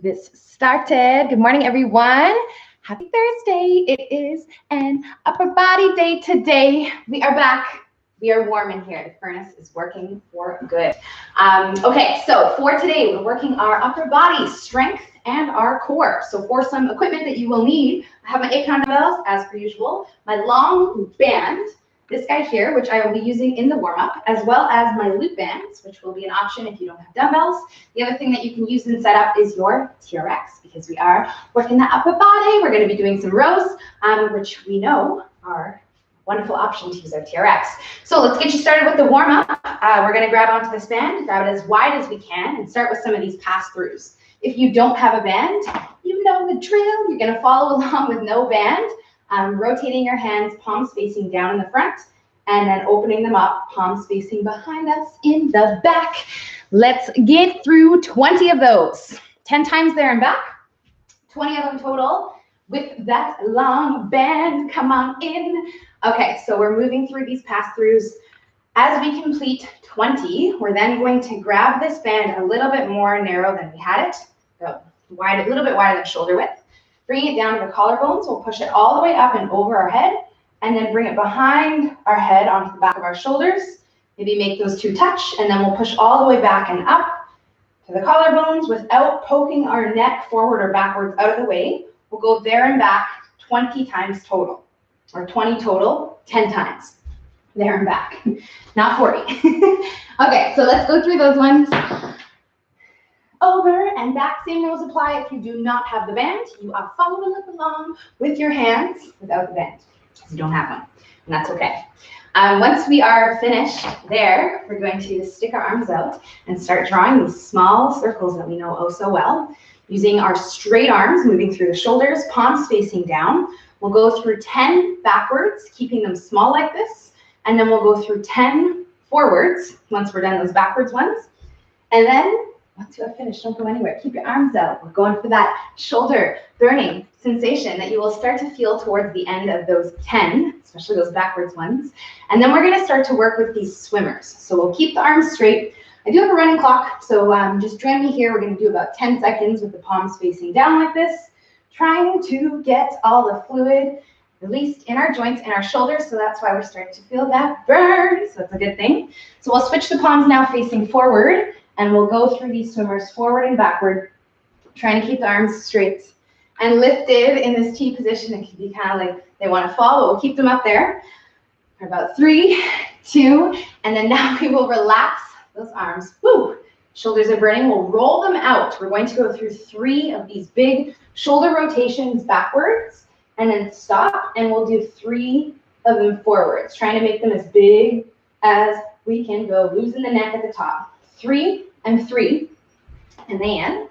this started. Good morning, everyone. Happy Thursday. It is an upper body day today. We are back. We are warm in here. The furnace is working for good. Okay, so for today, we're working our upper body strength and our core. So for some equipment that you will need, I have my 8-pound dumbbells as per usual, my long band, this guy here, which I will be using in the warm-up, as well as my loop bands, which will be an option if you don't have dumbbells. The other thing that you can use in setup is your TRX, because we are working the upper body. We're going to be doing some rows, which we know are a wonderful option to use our TRX. So let's get you started with the warm-up. We're going to grab onto this band, grab it as wide as we can, and start with some of these pass-throughs. If you don't have a band, you know the drill. You're going to follow along with no band. Rotating your hands, palms facing down in the front, and then opening them up, palms facing behind us in the back. Let's get through 20 of those. 10 times there and back, 20 of them total with that long band. Come on in. Okay, so we're moving through these pass-throughs. As we complete 20, we're then going to grab this band a little bit more narrow than we had it, so wide, a little bit wider than shoulder width. Bring it down to the collarbones. We'll push it all the way up and over our head, and then bring it behind our head onto the back of our shoulders. Maybe make those two touch, and then we'll push all the way back and up to the collarbones without poking our neck forward or backwards out of the way. We'll go there and back 20 times total, or 20 total, 10 times. There and back, not 40. Okay, so let's go through those ones. Over and back, same rules apply. If you do not have the band, you are following along with your hands without the band, because you don't have one, and that's okay. Once we are finished there, we're going to stick our arms out and start drawing these small circles that we know oh so well, using our straight arms, moving through the shoulders, palms facing down. We'll go through 10 backwards, keeping them small like this, and then we'll go through 10 forwards once we're done those backwards ones, and then once you have finished, don't go anywhere. Keep your arms out. We're going for that shoulder burning sensation that you will start to feel towards the end of those 10, especially those backwards ones. And then we're going to start to work with these swimmers. So we'll keep the arms straight. I do have a running clock, so just join me here. We're going to do about 10 seconds with the palms facing down like this, trying to get all the fluid released in our joints and our shoulders. So that's why we're starting to feel that burn. So that's a good thing. So we'll switch the palms now facing forward. And we'll go through these swimmers forward and backward, trying to keep the arms straight and lifted in this T position. It can be kind of like they want to fall, but we'll keep them up there for about 3, 2, and then now we will relax those arms. Woo! Shoulders are burning. We'll roll them out. We're going to go through 3 of these big shoulder rotations backwards, and then stop, and we'll do 3 of them forwards, trying to make them as big as we can go, losing the neck at the top. 3 and 3, and then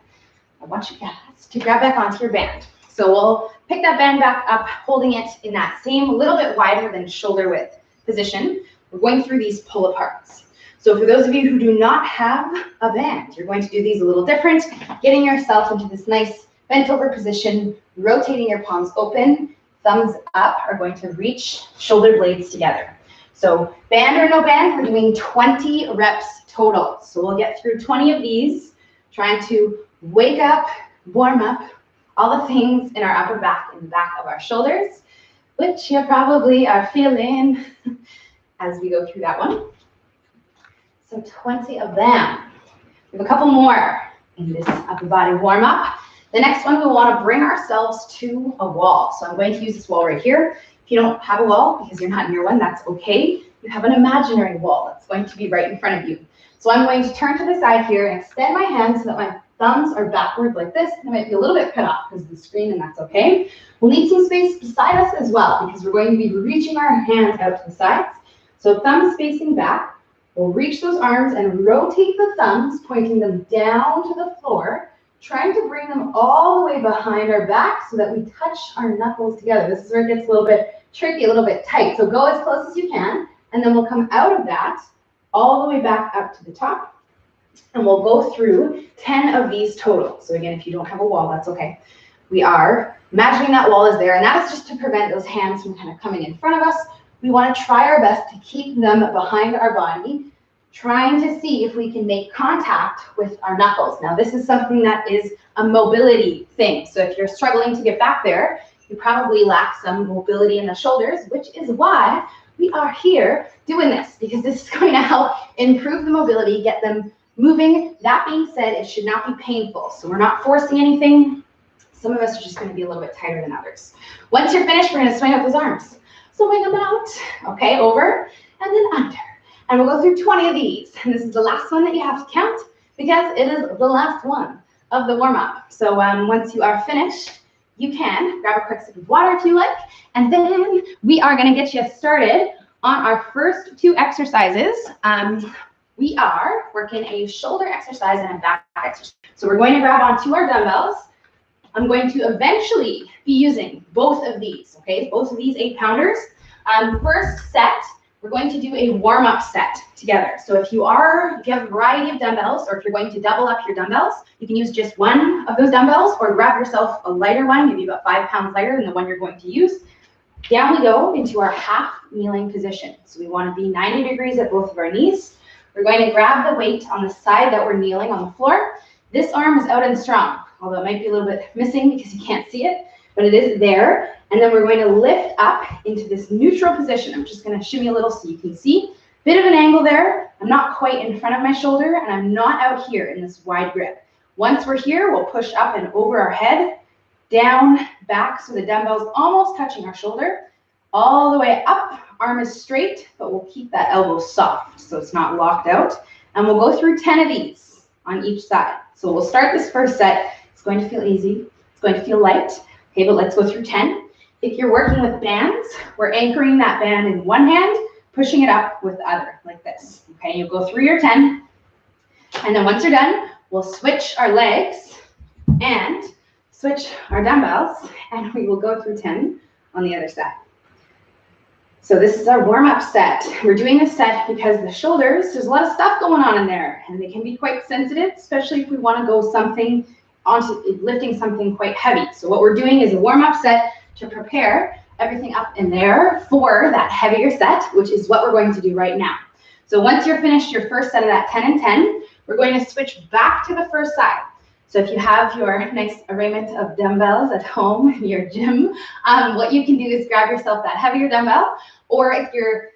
I want you guys to grab back onto your band. So we'll pick that band back up, holding it in that same little bit wider than shoulder width position. We're going through these pull aparts. So for those of you who do not have a band, you're going to do these a little different, getting yourself into this nice bent over position, rotating your palms open, thumbs up are going to reach shoulder blades together. So band or no band, we're doing 20 reps total. So we'll get through 20 of these, trying to wake up, warm up, all the things in our upper back and the back of our shoulders, which you probably are feeling as we go through that one. So 20 of them. We have a couple more in this upper body warm up. The next one, we want to bring ourselves to a wall. So I'm going to use this wall right here. If you don't have a wall because you're not near one, that's okay. You have an imaginary wall that's going to be right in front of you. So I'm going to turn to the side here and extend my hands so that my thumbs are backward like this. I might be a little bit cut off because of the screen, and that's okay. We'll need some space beside us as well because we're going to be reaching our hands out to the sides. So thumbs facing back. We'll reach those arms and rotate the thumbs, pointing them down to the floor, trying to bring them all the way behind our back so that we touch our knuckles together. This is where it gets a little bit tricky, a little bit tight. So go as close as you can, and then we'll come out of that all the way back up to the top, and we'll go through 10 of these total. So again, if you don't have a wall, that's okay. We are imagining that wall is there, and that is just to prevent those hands from kind of coming in front of us. We want to try our best to keep them behind our body, trying to see if we can make contact with our knuckles. Now, this is something that is a mobility thing. So if you're struggling to get back there, you probably lack some mobility in the shoulders, which is why we are here doing this, because this is going to help improve the mobility, get them moving. That being said, it should not be painful. So we're not forcing anything. Some of us are just going to be a little bit tighter than others. Once you're finished, we're going to swing out those arms. Swing them out, okay, over and then under. And we'll go through 20 of these. And this is the last one that you have to count because it is the last one of the warm-up. So once you are finished, you can grab a quick sip of water if you like. And then we are going to get you started on our first two exercises. We are working a shoulder exercise and a back exercise. So we're going to grab onto our dumbbells. I'm going to eventually be using both of these, okay? Both of these 8-pounders. First set, we're going to do a warm-up set together. So if you have a variety of dumbbells, or if you're going to double up your dumbbells, you can use just one of those dumbbells or grab yourself a lighter one, maybe about 5 pounds lighter than the one you're going to use. Down we go into our half kneeling position. So we want to be 90 degrees at both of our knees. We're going to grab the weight on the side that we're kneeling on the floor. This arm is out and strong, although it might be a little bit missing because you can't see it, but it is there. And then we're going to lift up into this neutral position. I'm just going to shimmy a little so you can see. Bit of an angle there. I'm not quite in front of my shoulder, and I'm not out here in this wide grip. Once we're here, we'll push up and over our head, down, back, so the dumbbell's almost touching our shoulder, all the way up. Arm is straight, but we'll keep that elbow soft so it's not locked out. And we'll go through 10 of these on each side. So we'll start this first set. It's going to feel easy. It's going to feel light. Okay, but let's go through 10. If you're working with bands, we're anchoring that band in one hand, pushing it up with the other, like this. Okay, you'll go through your 10. And then once you're done, we'll switch our legs and switch our dumbbells, and we will go through 10 on the other side. So this is our warm-up set. We're doing this set because the shoulders, there's a lot of stuff going on in there, and they can be quite sensitive, especially if we want to go onto lifting something quite heavy. So what we're doing is a warm-up set to prepare everything up in there for that heavier set, which is what we're going to do right now. So once you're finished your first set of that 10 and 10, we're going to switch back to the first side. So if you have your next arraignment of dumbbells at home in your gym, what you can do is grab yourself that heavier dumbbell, or if you're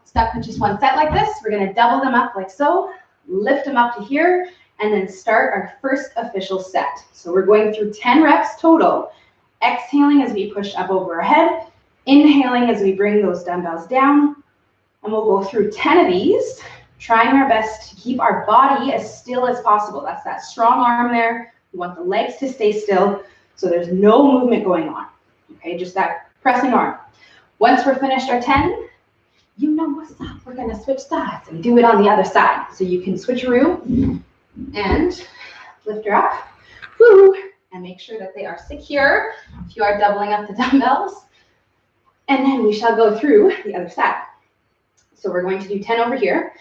stuck with just one set like this, we're going to double them up like so, lift them up to here, and then start our first official set. So we're going through 10 reps total, exhaling as we push up over our head, inhaling as we bring those dumbbells down, and we'll go through 10 of these, trying our best to keep our body as still as possible. That's that strong arm there. We want the legs to stay still, so there's no movement going on. Okay, just that pressing arm. Once we're finished our 10, you know what's up. We're going to switch sides and do it on the other side. So you can switcheroo and lift her up. Woo! And make sure that they are secure if you are doubling up the dumbbells. And then we shall go through the other side. So we're going to do 10 over here.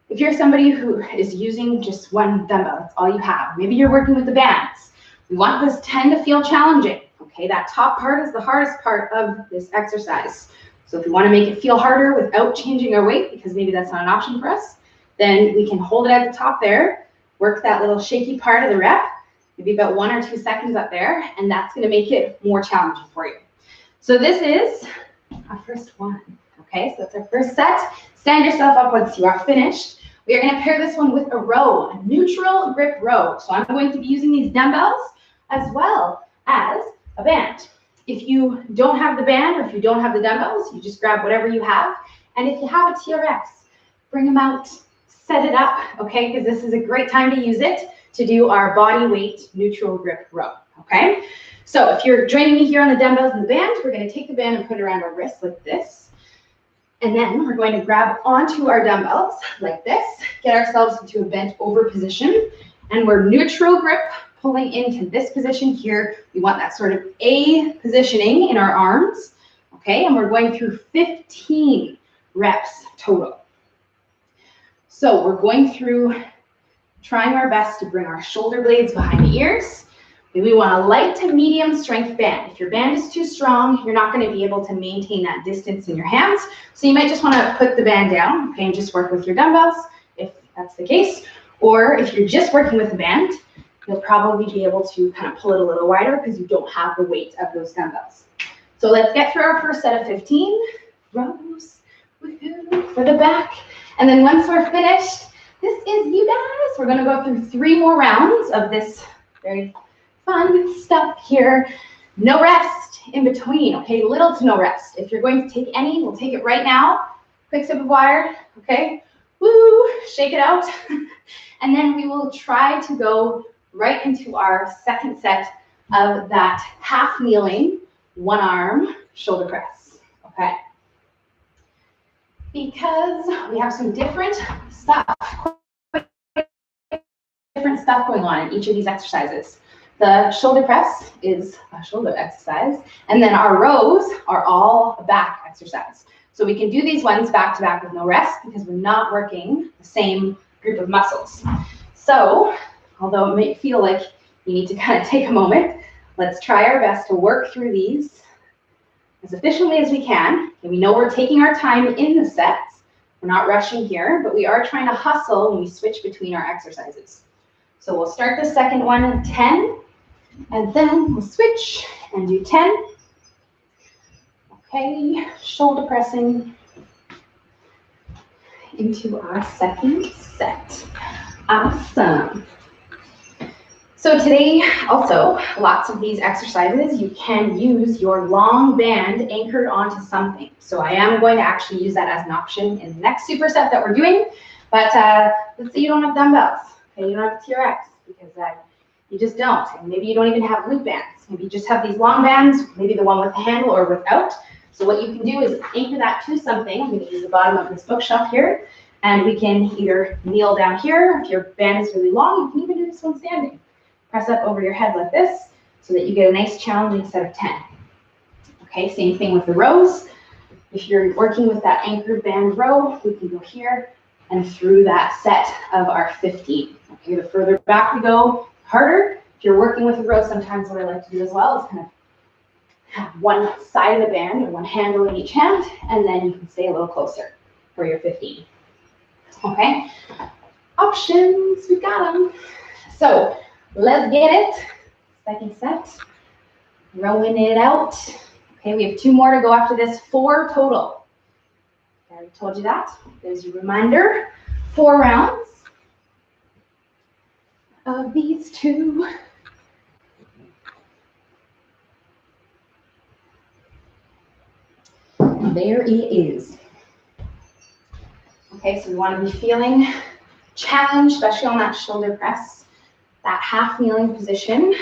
If you're somebody who is using just one dumbbell, that's all you have. Maybe you're working with the bands. We want this 10 to feel challenging. Okay, that top part is the hardest part of this exercise. So if we want to make it feel harder without changing our weight, because maybe that's not an option for us, then we can hold it at the top there, work that little shaky part of the rep, maybe about 1 or 2 seconds up there, and that's going to make it more challenging for you. So this is our first one. Okay, so that's our first set. Stand yourself up once you are finished. We are going to pair this one with a row, a neutral grip row. So I'm going to be using these dumbbells as well as a band. If you don't have the band or if you don't have the dumbbells, you just grab whatever you have. And if you have a TRX, bring them out, set it up, okay? Because this is a great time to use it to do our body weight neutral grip row, okay? So if you're joining me here on the dumbbells and the band, we're going to take the band and put it around our wrist like this. And then we're going to grab onto our dumbbells like this, get ourselves into a bent over position, and we're neutral grip pulling into this position here. We want that sort of A positioning in our arms, okay? And we're going through 15 reps total. So we're going through trying our best to bring our shoulder blades behind the ears. We want a light to medium strength band. If your band is too strong, you're not going to be able to maintain that distance in your hands. So you might just want to put the band down, okay, and just work with your dumbbells. that's the case. Or if you're just working with the band, you'll probably be able to kind of pull it a little wider because you don't have the weight of those dumbbells. So let's get through our first set of 15 rows for the back. And then once we're finished, this is you guys. We're gonna go through 3 more rounds of this very fun stuff here. No rest in between, okay? Little to no rest. If you're going to take any, we'll take it right now. Quick sip of water, okay? Woo, shake it out. And then we will try to go right into our second set of that half kneeling, one arm shoulder press, okay? Because we have some different stuff going on in each of these exercises. The shoulder press is a shoulder exercise, and then our rows are all a back exercise. So we can do these ones back to back with no rest because we're not working the same group of muscles. So, although it may feel like you need to kind of take a moment, let's try our best to work through these as efficiently as we can. And we know we're taking our time in the sets. We're not rushing here, but we are trying to hustle when we switch between our exercises. So we'll start the second one at 10, and then we'll switch and do 10. Okay, shoulder pressing into our second set. Awesome. So today, also, lots of these exercises, you can use your long band anchored onto something. So I am going to actually use that as an option in the next superset that we're doing. But let's say you don't have dumbbells, okay, you don't have a TRX, because you just don't. And maybe you don't even have loop bands. Maybe you just have these long bands, maybe the one with the handle or without. So what you can do is anchor that to something. I'm going to use the bottom of this bookshelf here. And we can either kneel down here. If your band is really long, you can even do this one standing. Press up over your head like this so that you get a nice challenging set of 10. Okay, same thing with the rows. If you're working with that anchored band row, we can go here and through that set of our 15. Okay, the further back we go, harder. If you're working with a row, sometimes what I like to do as well is kind of have one side of the band or one handle in each hand, and then you can stay a little closer for your 15. Okay, options, we got them. So let's get it. Second set, rowing it out. Okay, we have 2 more to go after this, 4 total. I already told you that. There's your reminder, 4 rounds of these 2. There it is. Okay, so we want to be feeling challenged, especially on that shoulder press, that half kneeling position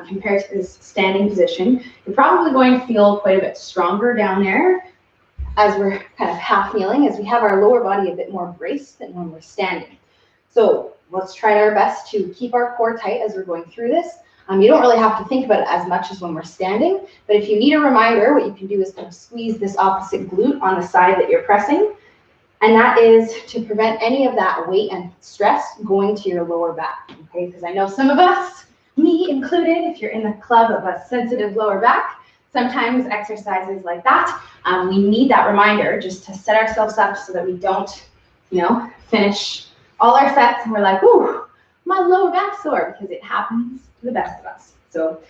compared to this standing position. You're probably going to feel quite a bit stronger down there as we're kind of half kneeling, as we have our lower body a bit more braced than when we're standing. So let's try our best to keep our core tight as we're going through this. You don't really have to think about it as much as when we're standing, but if you need a reminder, what you can do is kind of squeeze this opposite glute on the side that you're pressing, and that is to prevent any of that weight and stress going to your lower back, okay? Because I know some of us, me included, if you're in the club of a sensitive lower back, sometimes exercises like that, we need that reminder just to set ourselves up so that we don't, finish all our sets and we're like, ooh, my lower back's sore, because it happens to the best of us. So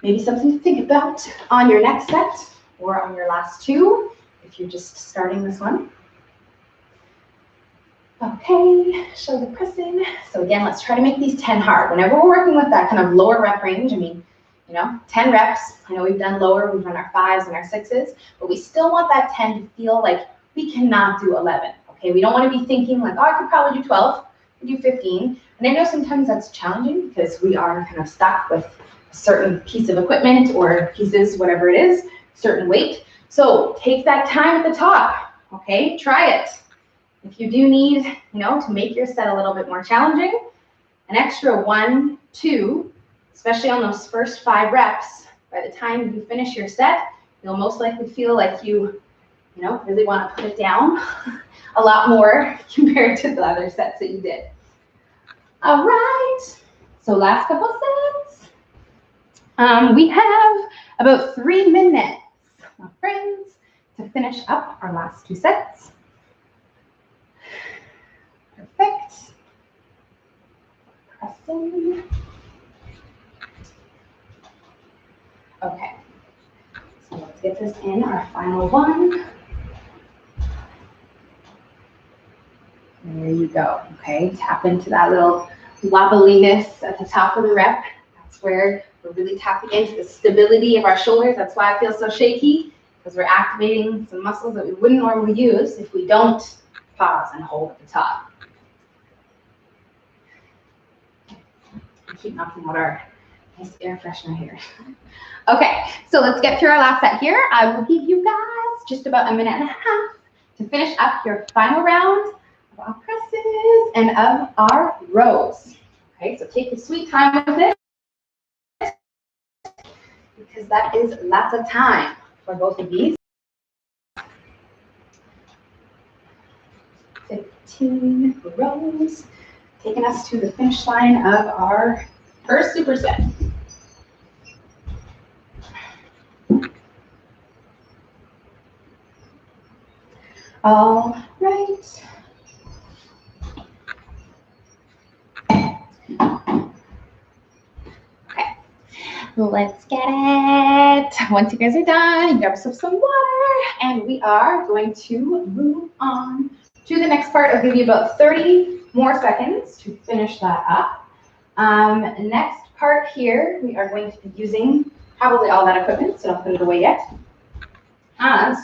maybe something to think about on your next set or on your last 2 if you're just starting this one. Okay, shoulder pressing. So again, let's try to make these 10 hard. Whenever we're working with that kind of lower rep range, 10 reps. I know we've done lower, we've done our 5s and our 6s, but we still want that 10 to feel like we cannot do 11. Okay, we don't want to be thinking like, oh, I could probably do 12, I could do 15. And I know sometimes that's challenging because we are kind of stuck with a certain piece of equipment or pieces, whatever it is, certain weight. So take that time at the top, okay? Try it. If you do need, to make your set a little bit more challenging, an extra 1, 2, especially on those first 5 reps, by the time you finish your set, you'll most likely feel like you really want to put it down a lot more compared to the other sets that you did. All right, so last couple sets. We have about 3 minutes, my friends, to finish up our last 2 sets. Perfect. pressing. Okay, so let's get this in, our final one. There you go, okay? Tap into that little wobbliness at the top of the rep. That's where we're really tapping into the stability of our shoulders. That's why I feel so shaky, because we're activating some muscles that we wouldn't normally use if we don't pause and hold at the top. Keep knocking out our nice air freshener here. Okay, so let's get through our last set here. I will give you guys just about a minute and a half to finish up your final round of our presses and of our rows. Okay, so take your sweet time with it, because that is lots of time for both of these. 15 rows, taking us to the finish line of our first superset. All right. Okay, let's get it. Once you guys are done, you grab yourself some water, and we are going to move on to the next part. I'll give you about 30 more seconds to finish that up. Next part here, we are going to be using probably all that equipment, so don't put it away yet.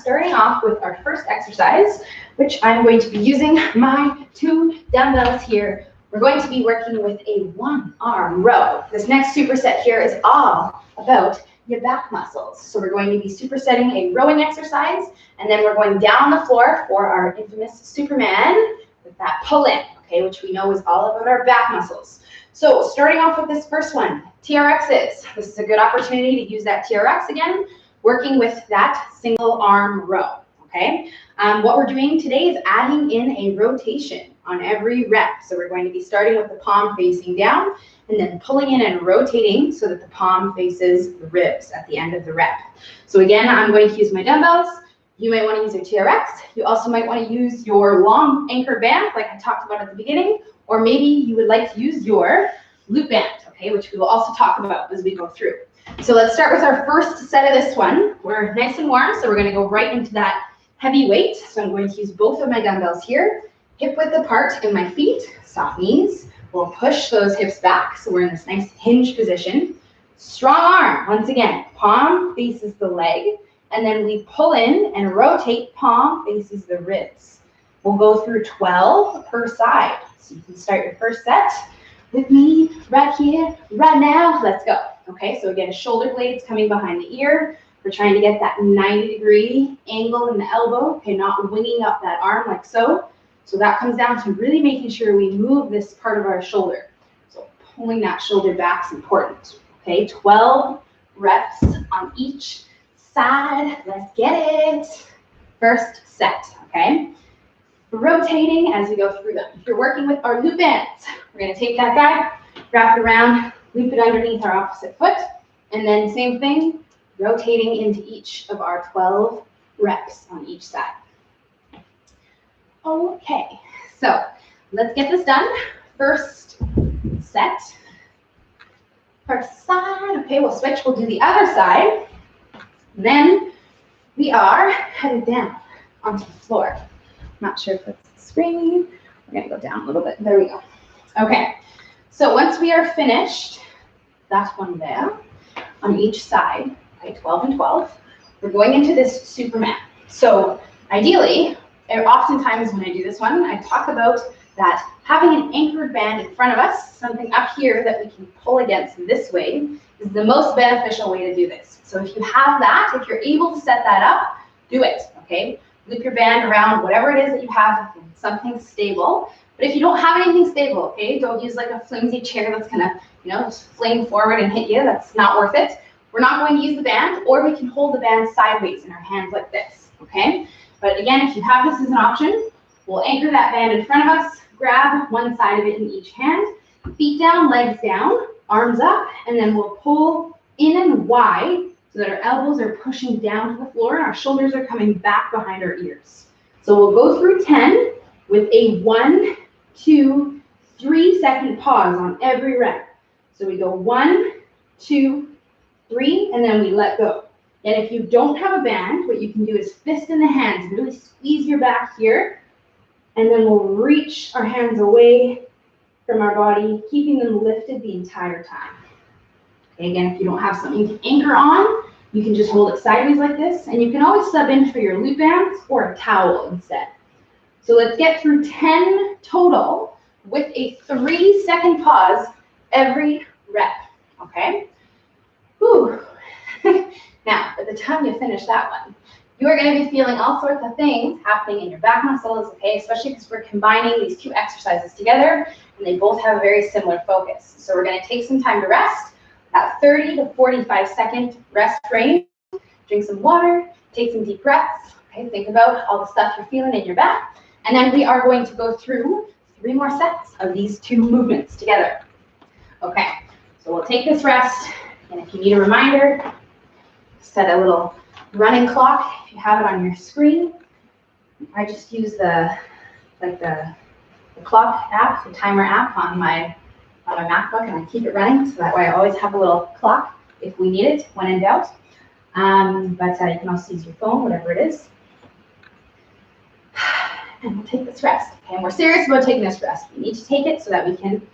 Starting off with our first exercise, which I'm going to be using my 2 dumbbells here. We're going to be working with a 1-arm row. This next superset here is all about your back muscles. So we're going to be supersetting a rowing exercise, and then we're going down the floor for our infamous Superman with that pull-in, okay, which we know is all about our back muscles. So starting off with this first one, TRXs. This is a good opportunity to use that TRX again, working with that single arm row, okay? What we're doing today is adding in a rotation on every rep. So we're going to be starting with the palm facing down and then pulling in and rotating so that the palm faces the ribs at the end of the rep. So again, I'm going to use my dumbbells. You might want to use your TRX. You also might want to use your long anchor band like I talked about at the beginning, or maybe you would like to use your loop band, okay, which we will also talk about as we go through. So let's start with our first set of this one. We're nice and warm, so we're going to go right into that heavy weight. So I'm going to use both of my dumbbells here, hip width apart in my feet, soft knees. We'll push those hips back, so we're in this nice hinge position. Strong arm, once again, palm faces the leg, and then we pull in and rotate, palm faces the ribs. We'll go through 12 per side. So you can start your first set with me right here, right now. Let's go. Okay, so again, shoulder blades coming behind the ear. We're trying to get that 90-degree angle in the elbow, okay, not winging up that arm like so. So that comes down to really making sure we move this part of our shoulder. So pulling that shoulder back is important. Okay, 12 reps on each side. Let's get it. First set, okay? Rotating as we go through them. If you're working with our loop bands, we're going to take that guy, wrap it around, loop it underneath our opposite foot, and then same thing, rotating into each of our 12 reps on each side. Okay, so let's get this done. First set, first side. Okay, we'll switch, we'll do the other side. And then we are headed down onto the floor. Not sure if it's the screen. We're going to go down a little bit. There we go. Okay, so once we are finished, that one there, on each side, okay, 12 and 12, we're going into this Superman. So ideally, oftentimes when I do this one, I talk about that having an anchored band in front of us, something up here that we can pull against this way, is the most beneficial way to do this. So if you have that, if you're able to set that up, do it, okay? Loop your band around whatever it is that you have, something stable. But if you don't have anything stable, okay, don't use like a flimsy chair that's gonna, just fling forward and hit you. That's not worth it. We're not going to use the band, or we can hold the band sideways in our hands like this, okay? But again, if you have this as an option, we'll anchor that band in front of us, grab one side of it in each hand, feet down, legs down, arms up, and then we'll pull in and wide so that our elbows are pushing down to the floor and our shoulders are coming back behind our ears. So we'll go through 10 with a 1, 2, 3-second pause on every rep. So we go 1, 2, 3, and then we let go. And if you don't have a band, what you can do is fist in the hands, really squeeze your back here, and then we'll reach our hands away from our body, keeping them lifted the entire time. Okay, again, if you don't have something to anchor on, you can just hold it sideways like this, and you can always sub in for your loop bands or a towel instead. So let's get through 10 total with a 3-second pause every rep, okay? Whew. Now, by the time you finish that one, you are going to be feeling all sorts of things happening in your back muscles, okay? Especially because we're combining these two exercises together, and they both have a very similar focus. So we're going to take some time to rest, that 30 to 45-second rest range. Drink some water, take some deep breaths, okay? Think about all the stuff you're feeling in your back. And then we are going to go through 3 more sets of these 2 movements together. Okay, so we'll take this rest, and if you need a reminder, set a little running clock if you have it on your screen. I just use the clock app, the timer app on my MacBook, and I keep it running, so that way I always have a little clock if we need it when in doubt. But you can also use your phone, whatever it is. And we'll take this rest. Okay, and we're serious about taking this rest. We need to take it so that we can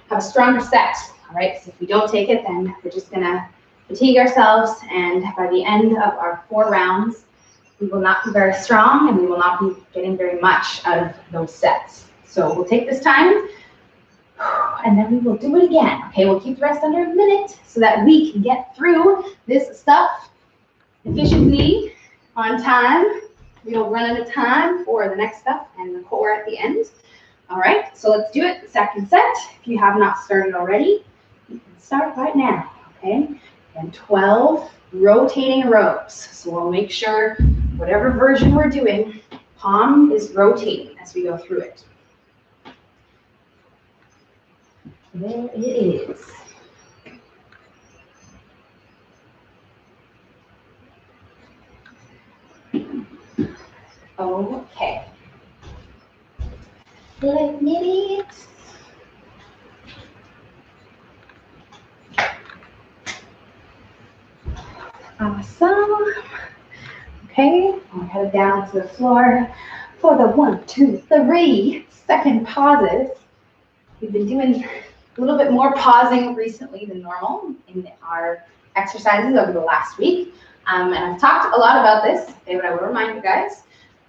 have a stronger set. All right, because if we don't take it, then we're just gonna fatigue ourselves, and by the end of our 4 rounds, we will not be very strong, and we will not be getting very much out of those sets. So we'll take this time, and then we will do it again. Okay, we'll keep the rest under a minute so that we can get through this stuff efficiently, on time. We don't run out of time for the next stuff and the core at the end. All right, so let's do it. The second set. If you have not started already, you can start right now. Okay, and 12 rotating rows. So we'll make sure whatever version we're doing, palm is rotating as we go through it. There it is. Okay. Let me it. Awesome. Okay, we'll head down to the floor for the 1, 2, 3-second pauses. We've been doing a little bit more pausing recently than normal in our exercises over the last week. And I've talked a lot about this, okay, but I will remind you guys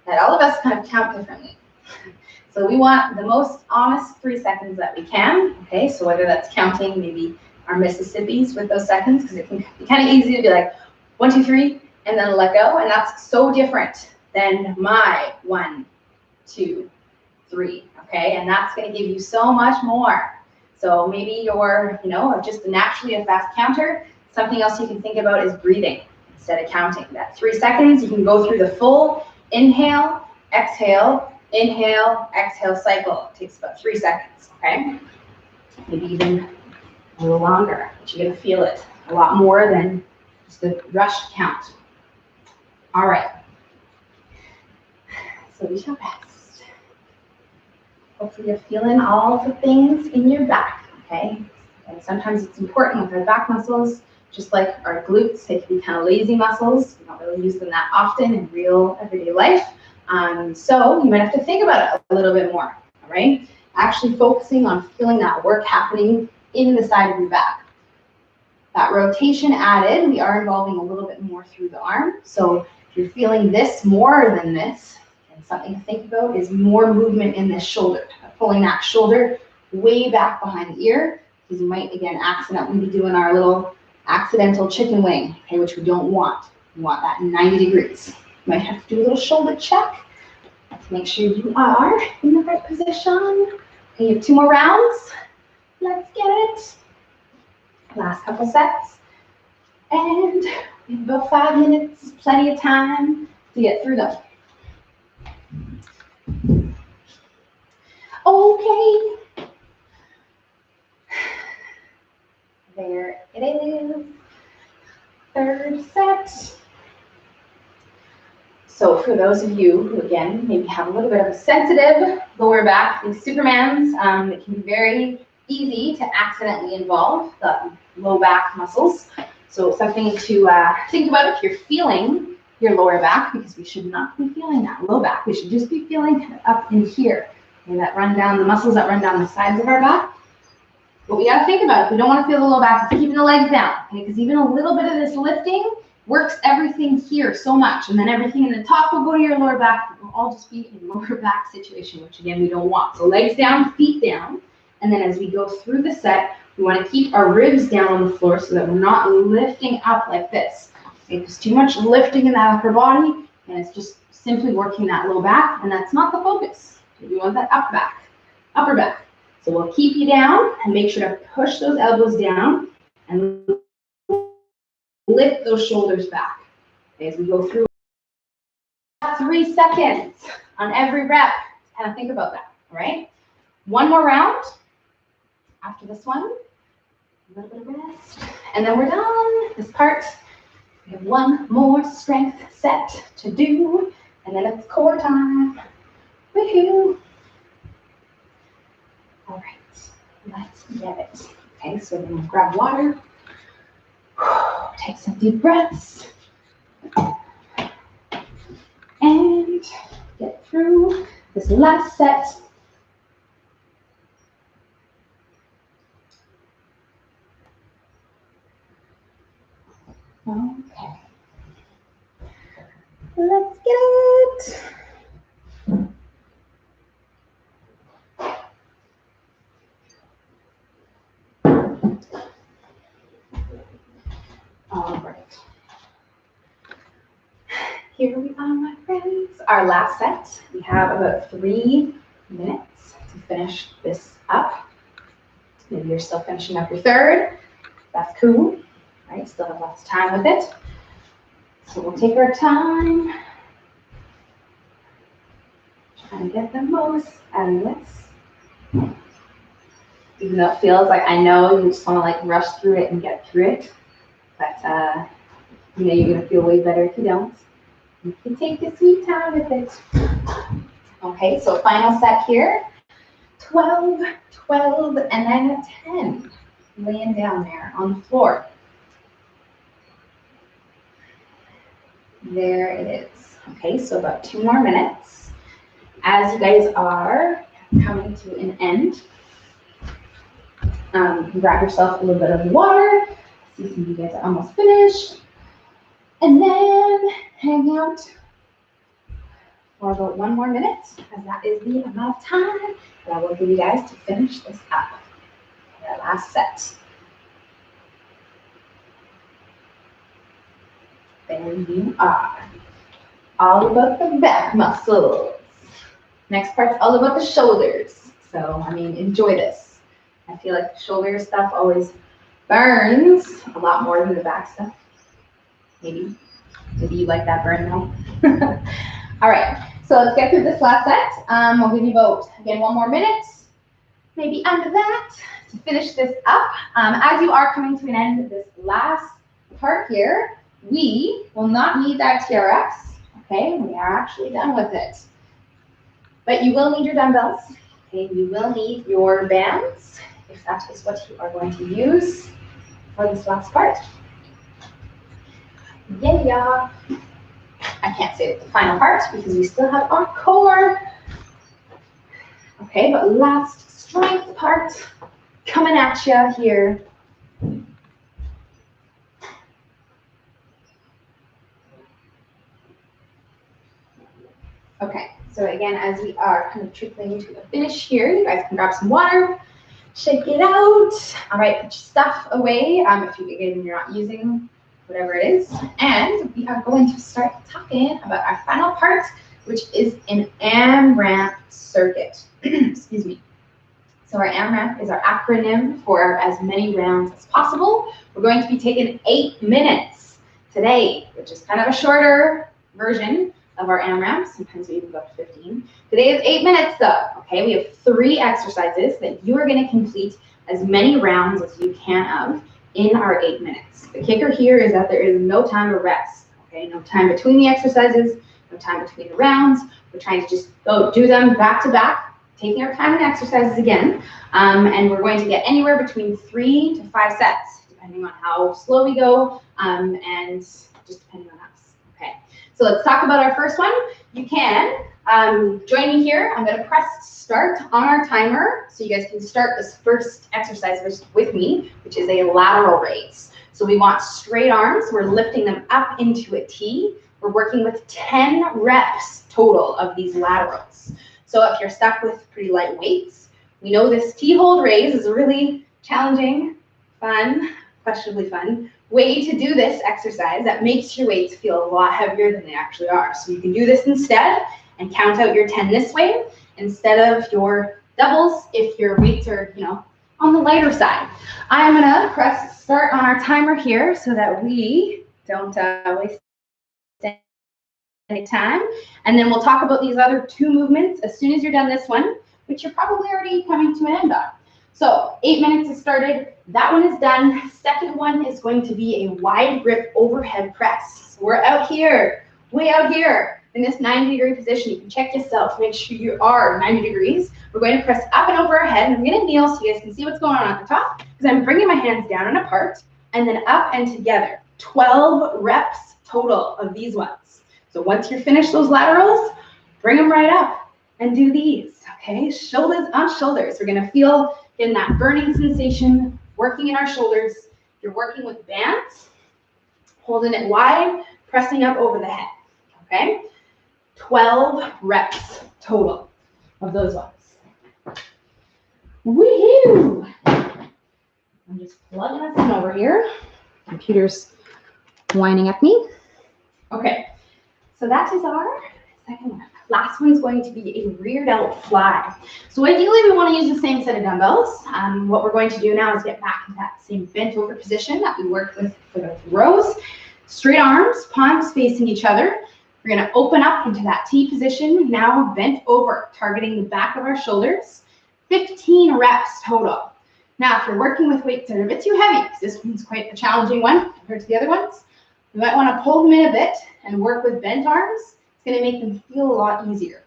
that all of us kind of count differently. So we want the most honest 3 seconds that we can, okay? So whether that's counting maybe our Mississippis with those seconds, because it can be kind of easy to be like 1, 2, 3, and then let go, and that's so different than my 1, 2, 3, okay? And that's going to give you so much more. So maybe you're, just naturally a fast counter. Something else you can think about is breathing instead of counting. That 3 seconds, you can go through the full inhale, exhale, cycle. It takes about 3 seconds, okay? Maybe even a little longer, but you're gonna feel it a lot more than just the rush count. All right, so we shall rest. Hopefully you're feeling all the things in your back, okay? And sometimes it's important with our back muscles, just like our glutes, they can be kind of lazy muscles. We don't really use them that often in real everyday life. So you might have to think about it a little bit more, all right? Actually focusing on feeling that work happening in the side of your back. That rotation added, we are involving a little bit more through the arm. So if you're feeling this more than this, and something to think about is more movement in this shoulder, pulling that shoulder way back behind the ear, because you might, again, accidentally be doing our little accidental chicken wing, okay, which we don't want. We want that 90 degrees. You might have to do a little shoulder check to make sure you are in the right position. Okay, you have 2 more rounds. Let's get it. Last couple sets. And we have about 5 minutes, plenty of time to get through them. Okay. There it is. 3rd set. So So for those of you who, again, maybe have a little bit of a sensitive lower back, these Supermans, it can be very easy to accidentally involve the low back muscles. So something to think about if you're feeling your lower back, because we should not be feeling that low back. We should just be feeling up in here. Okay, that run down, the muscles that run down the sides of our back. But we got to think about it. If we don't want to feel the low back, it's keeping the legs down. Okay, because even a little bit of this lifting works everything here so much, and then everything in the top will go to your lower back. It will all just be a lower back situation, which again we don't want. So legs down, feet down, and then as we go through the set, we want to keep our ribs down on the floor so that we're not lifting up like this. Okay, there's too much lifting in that upper body, and it's just simply working that low back, and that's not the focus. We want that upper back. So we'll keep you down and make sure to push those elbows down and lift those shoulders back. Okay, as we go through 3 seconds on every rep, kind of think about that, all right? One more round after this one, a little bit of rest, and then we're done. This part, we have one more strength set to do, and then it's core time. Woohoo! All right, let's get it. Okay, so we're gonna grab water. Take some deep breaths. And get through this last set. Okay. Let's get it. All right. Here we are, my friends. Our last set. We have about 3 minutes to finish this up. Maybe you're still finishing up your third. That's cool. Right? Still have lots of time with it. So we'll take our time. Try to get the most out of this. Even though it feels like, I know you just want to like rush through it and get through it. But you know, you're gonna feel way better if you don't. You can take your sweet time with it. Okay, so final set here. 12, 12, and then 10. Laying down there on the floor. There it is. Okay, so about 2 more minutes. As you guys are coming to an end, you can grab yourself a little bit of water. See some of you guys are almost finished. And then hang out for about 1 more minute, as that is the amount of time that I will give you guys to finish this up. That last set. There you are. All about the back muscles. Next part's all about the shoulders. So, I mean, enjoy this. I feel like the shoulder stuff always burns a lot more than the back stuff. Maybe you like that burn though. All right, so let's get through this last set. We'll give you about, again, 1 more minute, maybe under that, to finish this up. As you are coming to an end of this last part here, we will not need that TRX, okay? We are actually done with it. But you will need your dumbbells, okay? You will need your bands, if that is what you are going to use for this last part. Yeah. I can't say the final part because we still have our core. Okay, but last strength part coming at you here. Okay, so again, as we are kind of trickling to a finish here, you guys can grab some water, shake it out. All right, put your stuff away if you're not using whatever it is. And we are going to start talking about our final part, which is an AMRAP circuit. Excuse me. So our AMRAP is our acronym for as many rounds as possible. We're going to be taking 8 minutes today, which is kind of a shorter version of our AMRAP. Sometimes we even go up to 15. Today is 8 minutes though, okay? We have 3 exercises that you are gonna complete as many rounds as you can of in our 8 minutes. The kicker here is that there is no time to rest, okay? No time between the exercises, no time between the rounds. We're trying to just do them back to back, taking our time in exercises again. And we're going to get anywhere between 3 to 5 sets, depending on how slow we go, and just depending on us. Okay, so let's talk about our first one. You can join me here. I'm going to press start on our timer so you guys can start this first exercise with me, which is a lateral raise. So we want straight arms. We're lifting them up into a T. We're working with 10 reps total of these laterals. So if you're stuck with pretty light weights, we know this T-hold raise is a really challenging, fun, questionably fun way to do this exercise that makes your weights feel a lot heavier than they actually are. So you can do this instead and count out your 10 this way instead of your doubles if your weights are, on the lighter side. I'm gonna press start on our timer here so that we don't waste any time. And then we'll talk about these other 2 movements as soon as you're done this one, which you're probably already coming to an end on. So 8 minutes has started. That one is done. Second one is going to be a wide grip overhead press. So we're out here, way out here in this 90-degree position. You can check yourself to make sure you are 90 degrees. We're going to press up and over our head. And I'm going to kneel so you guys can see what's going on at the top, because I'm bringing my hands down and apart and then up and together. 12 reps total of these ones. So once you're finished those laterals, bring them right up and do these, okay? Shoulders on shoulders. We're gonna feel in that burning sensation, working in our shoulders. You're working with bands, holding it wide, pressing up over the head, okay? 12 reps total of those ones. Woohoo! I'm just plugging us in over here. Computer's whining at me. Okay, so that is our second one. Last one's going to be a rear delt fly. So ideally, we want to use the same set of dumbbells. What we're going to do now is get back into that same bent over position that we worked with for the rows. Straight arms, palms facing each other. We're going to open up into that T position, now bent over, targeting the back of our shoulders. 15 reps total. Now, if you're working with weights that are a bit too heavy, because this one's quite a challenging one compared to the other ones, you might want to pull them in a bit and work with bent arms. It's going to make them feel a lot easier.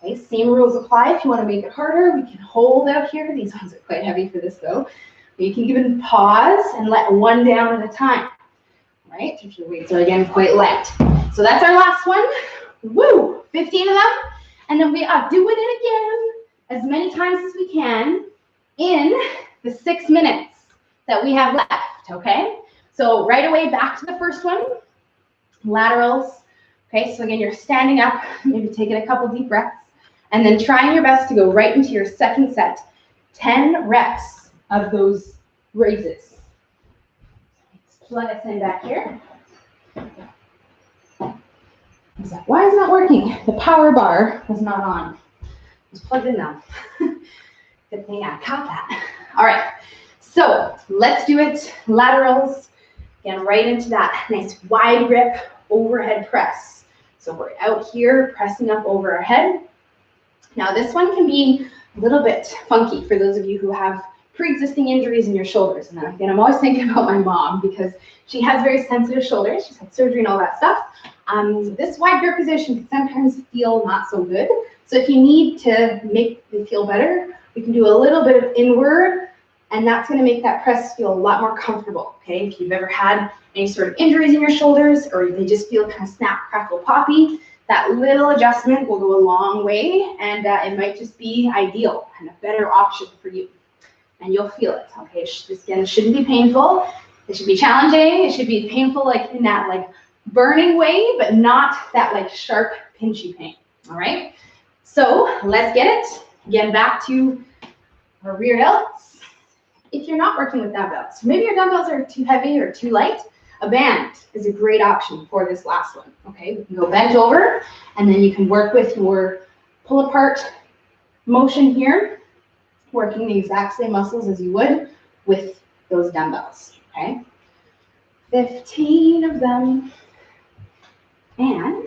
Okay, same rules apply. If you want to make it harder, we can hold out here. These ones are quite heavy for this though. You can even pause and let one down at a time. Right? If your weights are again quite light. So that's our last one. Woo! 15 of them. And then we are doing it again as many times as we can in the 6 minutes that we have left. Okay? So right away, back to the first one, laterals. Okay, so again, you're standing up, maybe taking a couple deep breaths, and then trying your best to go right into your second set. 10 reps of those raises. Let's plug us in back here. Why is it not working? The power bar was not on. It's plugged in now. Good thing I caught that. All right, so let's do it. Laterals. Again, right into that nice wide grip overhead press. So we're out here pressing up over our head. Now this one can be a little bit funky for those of you who have pre-existing injuries in your shoulders. And again, I'm always thinking about my mom because she has very sensitive shoulders. She's had surgery and all that stuff. This wide grip position can sometimes feel not so good. So if you need to make it feel better, we can do a little bit of inward, and that's going to make that press feel a lot more comfortable, okay? If you've ever had any sort of injuries in your shoulders or they just feel kind of snap, crackle, poppy, that little adjustment will go a long way, and it might just be ideal and a better option for you. And you'll feel it, okay? This, again, shouldn't be painful. It should be challenging. It should be painful like in that like burning way, but not that like sharp, pinchy pain, all right? So let's get it. Again, back to our rear delts. If you're not working with dumbbells, maybe your dumbbells are too heavy or too light, a band is a great option for this last one, okay? We can go bent over, and then you can work with your pull apart motion here, working the exact same muscles as you would with those dumbbells, okay? 15 of them. And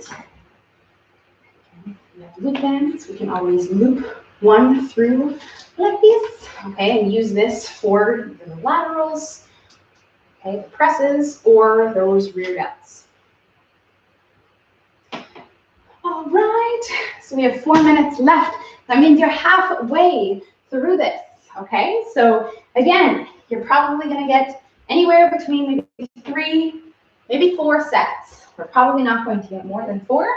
we have loop bands. We can always loop one through like this, okay, and use this for the laterals, okay, the presses, or those rear delts. right, so we have 4 minutes left. That means you're halfway through this, okay? So again, you're probably gonna get anywhere between maybe 3, maybe 4 sets. We're probably not going to get more than 4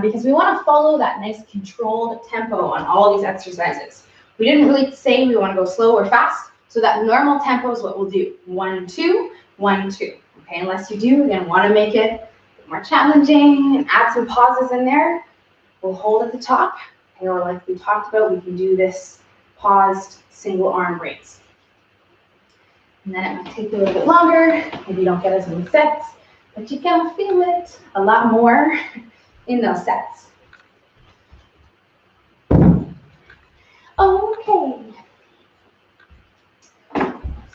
because we wanna follow that nice controlled tempo on all these exercises. We didn't really say we wanna go slow or fast, so that normal tempo is what we'll do. 1, 2, 1, 2, okay? Unless you do, you're gonna wanna make it more challenging and add some pauses in there. We'll hold at the top, or like we talked about, we can do this paused single arm raise. And then it might take you a little bit longer, maybe you don't get as many sets, but you can feel it a lot more in those sets. Okay.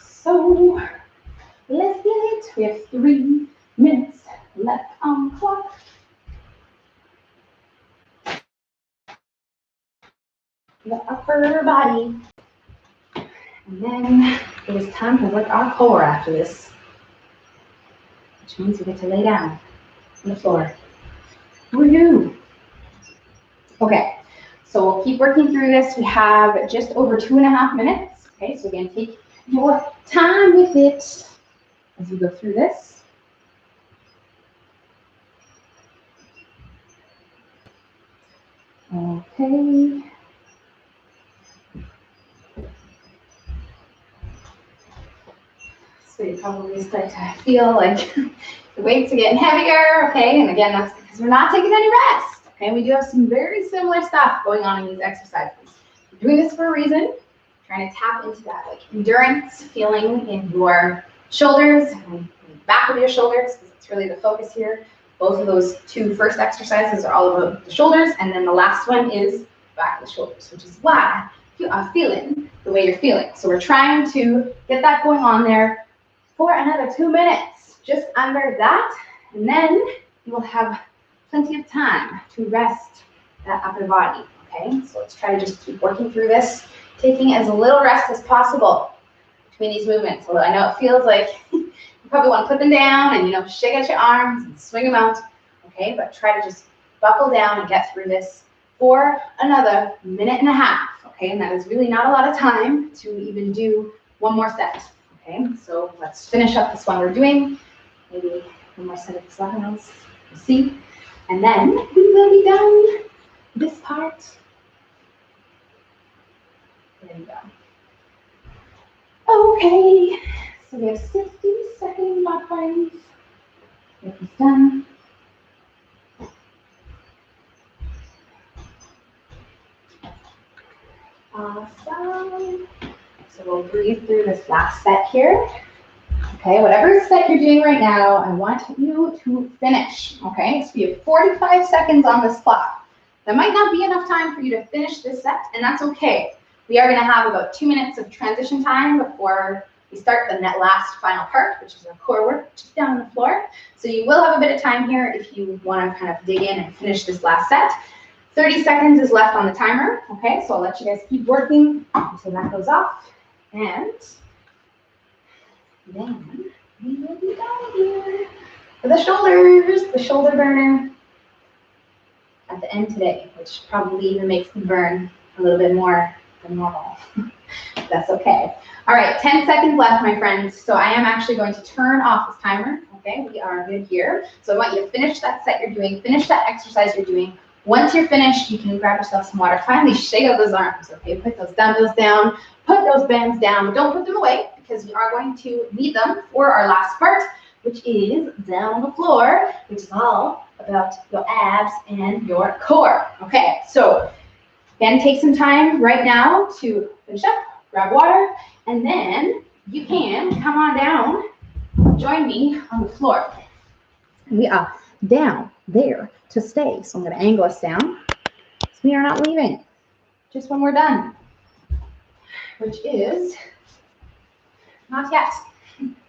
So let's get it. We have 3 minutes left on the clock. The upper body. And then it is time to work our core after this, which means we get to lay down on the floor. Woohoo! Okay, so we'll keep working through this. We have just over 2.5 minutes. Okay, so again, take your time with it as we go through this. Okay. So you probably start to feel like the weights are getting heavier, okay? And again, that's because we're not taking any rest, okay? We do have some very similar stuff going on in these exercises. We're doing this for a reason, trying to tap into that like endurance feeling in your shoulders and back of your shoulders, because it's really the focus here. Both of those 2 first exercises are all about the shoulders, and then the last one is back of the shoulders, which is why you are feeling the way you're feeling. So we're trying to get that going on there for another 2 minutes, just under that, and then you will have plenty of time to rest that upper body, okay? So let's try to just keep working through this, taking as little rest as possible between these movements. Although I know it feels like you probably want to put them down and, you know, shake out your arms and swing them out, okay? But try to just buckle down and get through this for another 1.5 minutes, okay? And that is really not a lot of time to even do 1 more set. Okay, so let's finish up this one we're doing. Maybe 1 more set of these laterals. We'll see. And then we will be done this part. There you go. Okay, so we have 60 seconds, my friends. Get this done. Awesome. So we'll breathe through this last set here. Okay, whatever set you're doing right now, I want you to finish. Okay, so you have 45 seconds on this clock. That might not be enough time for you to finish this set, and that's okay. We are going to have about 2 minutes of transition time before we start the last final part, which is our core work, which is down on the floor. So you will have a bit of time here if you want to kind of dig in and finish this last set. 30 seconds is left on the timer. Okay, so I'll let you guys keep working until that goes off. And then we will be done here for the shoulders, the shoulder burner at the end today, which probably even makes them burn a little bit more than normal. That's okay. All right, 10 seconds left, my friends. So I am actually going to turn off this timer. Okay, we are good here. So I want you to finish that set you're doing, finish that exercise you're doing. Once you're finished, you can grab yourself some water. Finally, shake out those arms, okay? Put those dumbbells down, put those bands down. Don't put them away because we are going to need them for our last part, which is down on the floor, which is all about your abs and your core. Okay, so again, take some time right now to finish up, grab water, and then you can come on down, join me on the floor. We are down there to stay. So I'm going to angle us down. So we are not leaving just when we're done, which is not yet.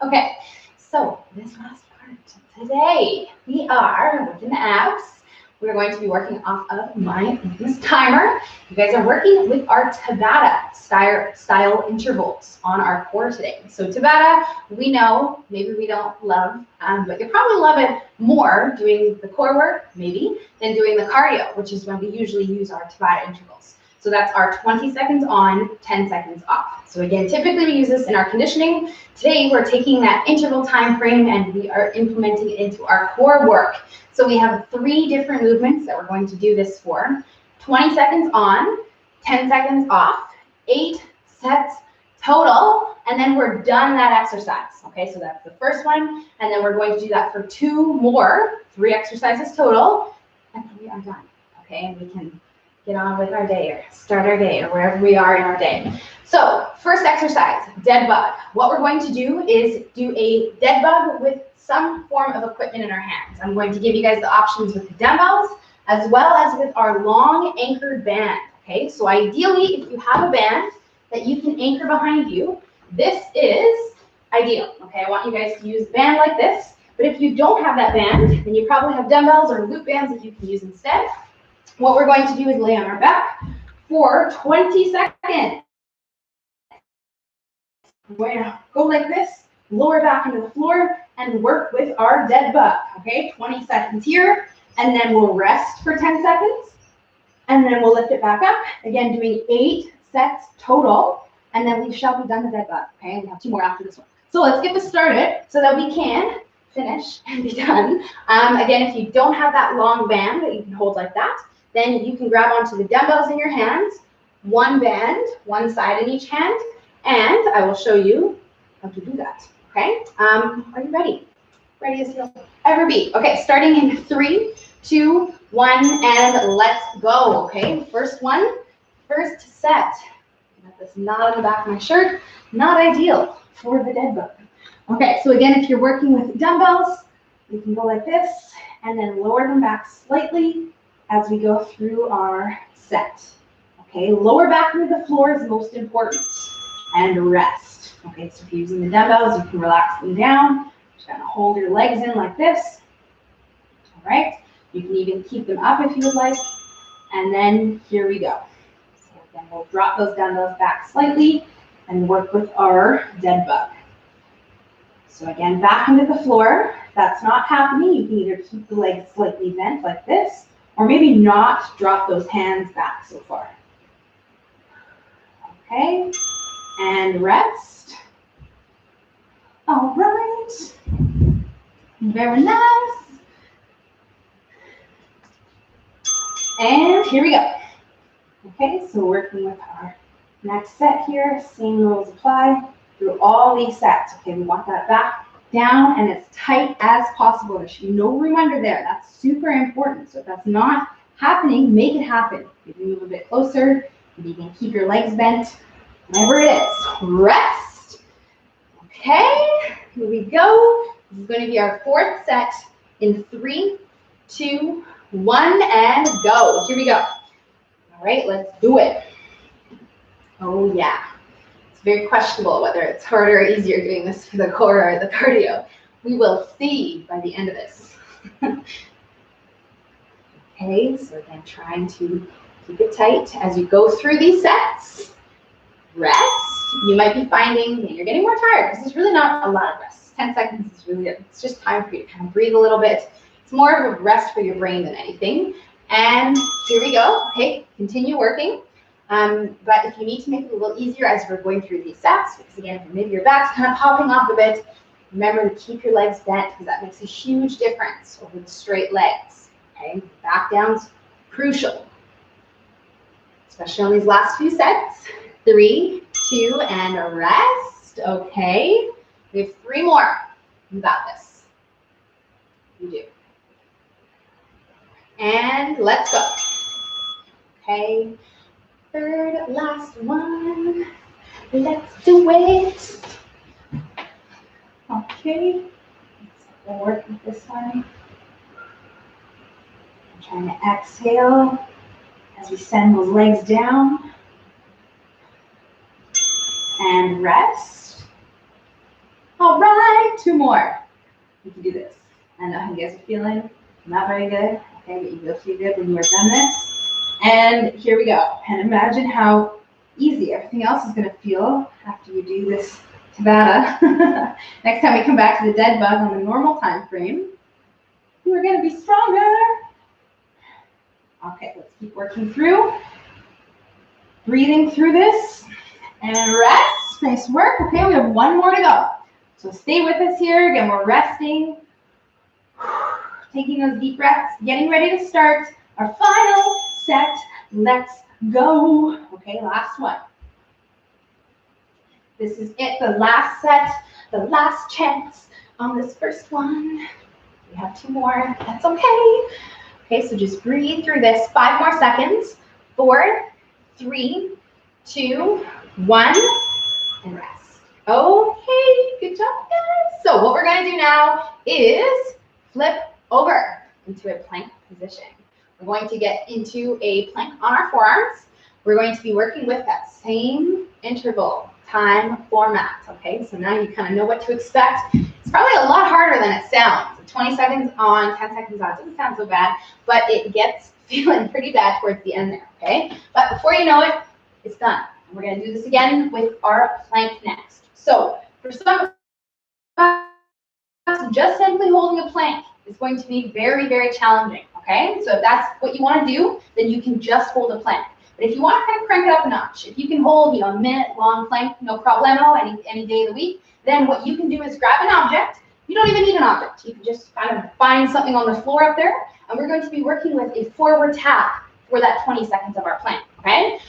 Okay, so this last part today, we are working the abs. we're going to be working off of my fitness timer. You guys are working with our Tabata style intervals on our core today. So Tabata, we know, maybe we don't love, but you probably love it more doing the core work, maybe, than doing the cardio, which is when we usually use our Tabata intervals. So that's our 20 seconds on, 10 seconds off. So again, typically we use this in our conditioning. Today we're taking that interval time frame and we are implementing it into our core work. So we have 3 different movements that we're going to do this for. 20 seconds on, 10 seconds off, 8 sets total, and then we're done that exercise. Okay, so that's the first one, and then we're going to do that for 2 more, 3 exercises total, and then we are done. Okay, and we can get on with our day or start our day or wherever we are in our day. So first exercise, dead bug. What we're going to do is do a dead bug with some form of equipment in our hands. I'm going to give you guys the options with the dumbbells as well as with our long anchored band. Okay, so ideally if you have a band that you can anchor behind you, this is ideal. Okay, I want you guys to use a band like this, but if you don't have that band, then you probably have dumbbells or loop bands that you can use instead. What we're going to do is lay on our back for 20 seconds. We're going to go like this, lower back into the floor, and work with our dead bug. Okay, 20 seconds here, and then we'll rest for 10 seconds, and then we'll lift it back up. Again, doing 8 sets total, and then we shall be done the dead bug. Okay, we have 2 more after this one. So let's get this started so that we can finish and be done. Again, if you don't have that long band that you can hold like that, then you can grab onto the dumbbells in your hands, 1 band, 1 side in each hand, and I will show you how to do that. Okay, are you ready? Ready as you'll ever be. Okay, starting in 3, 2, 1, and let's go. Okay, first one, first set. Got this knot on the back of my shirt, not ideal for the dead bug. Okay, so again, if you're working with dumbbells, you can go like this and then lower them back slightly as we go through our set. Okay, lower back into the floor is most important, and rest. Okay, so if you're using the dumbbells, you can relax them down. Just kind of hold your legs in like this. All right, you can even keep them up if you would like, and then here we go. So again, we'll drop those dumbbells back slightly and work with our dead bug. So again, back into the floor. If that's not happening, you can either keep the legs slightly bent like this, or maybe not drop those hands back so far. Okay, and rest. All right, very nice. And here we go. Okay, so working with our next set here, same rules apply through all these sets. Okay, we want that back down and as tight as possible. There should be no room under there. That's super important. So if that's not happening, make it happen. Maybe move a bit closer. Maybe you can keep your legs bent. Whatever it is. Rest. Okay, here we go. This is going to be our 4th set in 3, 2, 1, and go. Here we go. All right, let's do it. Oh yeah. It's very questionable whether it's harder or easier doing this for the core or the cardio. We will see by the end of this. Okay, so again, trying to keep it tight as you go through these sets. Rest. You might be finding that you're getting more tired because there's really not a lot of rest. 10 seconds is really good. It's just time for you to kind of breathe a little bit. It's more of a rest for your brain than anything. And here we go. Okay, continue working. But if you need to make it a little easier as we're going through these sets, because again, if maybe your back's kind of popping off a bit, remember to keep your legs bent because that makes a huge difference over the straight legs. Okay, back down's crucial, especially on these last few sets. 3, 2, and rest. Okay, we have 3 more. You got this. You do. And let's go. Okay, 3rd, last one. Let's do it. Okay, let's work with this one. I'm trying to exhale as we send those legs down. And rest. All right, 2 more. You can do this. I know how you guys are feeling. Not very good. okay? But you will feel good when you are done this. And here we go. And imagine how easy everything else is going to feel after you do this Tabata. Next time we come back to the dead bug on the normal time frame, we're going to be stronger. Okay, let's keep working through. Breathing through this. And rest. Nice work. Okay, we have one more to go. So stay with us here. Again, we're resting. Taking those deep breaths. Getting ready to start our final set. Let's go. Okay, last one. This is it, the last set, the last chance on this first one. We have 2 more, that's okay. Okay, so just breathe through this. 5 more seconds. 4, 3, 2, 1, and rest. Okay, good job, guys. So what we're gonna do now is flip over into a plank position. We're going to get into a plank on our forearms. We're going to be working with that same interval time format, okay? So now you kind of know what to expect. It's probably a lot harder than it sounds. 20 seconds on, 10 seconds off. Doesn't sound so bad, but it gets feeling pretty bad towards the end there, okay? But before you know it, it's done. And we're gonna do this again with our plank next. So for some of us, just simply holding a plank is going to be very, very challenging, okay? So if that's what you wanna do, then you can just hold a plank. But if you want to kind of crank it up a notch, if you can hold, a minute-long plank, no problemo, any day of the week, then what you can do is grab an object. You don't even need an object. You can just kind of find something on the floor up there, and we're going to be working with a forward tap for that 20 seconds of our plank, okay?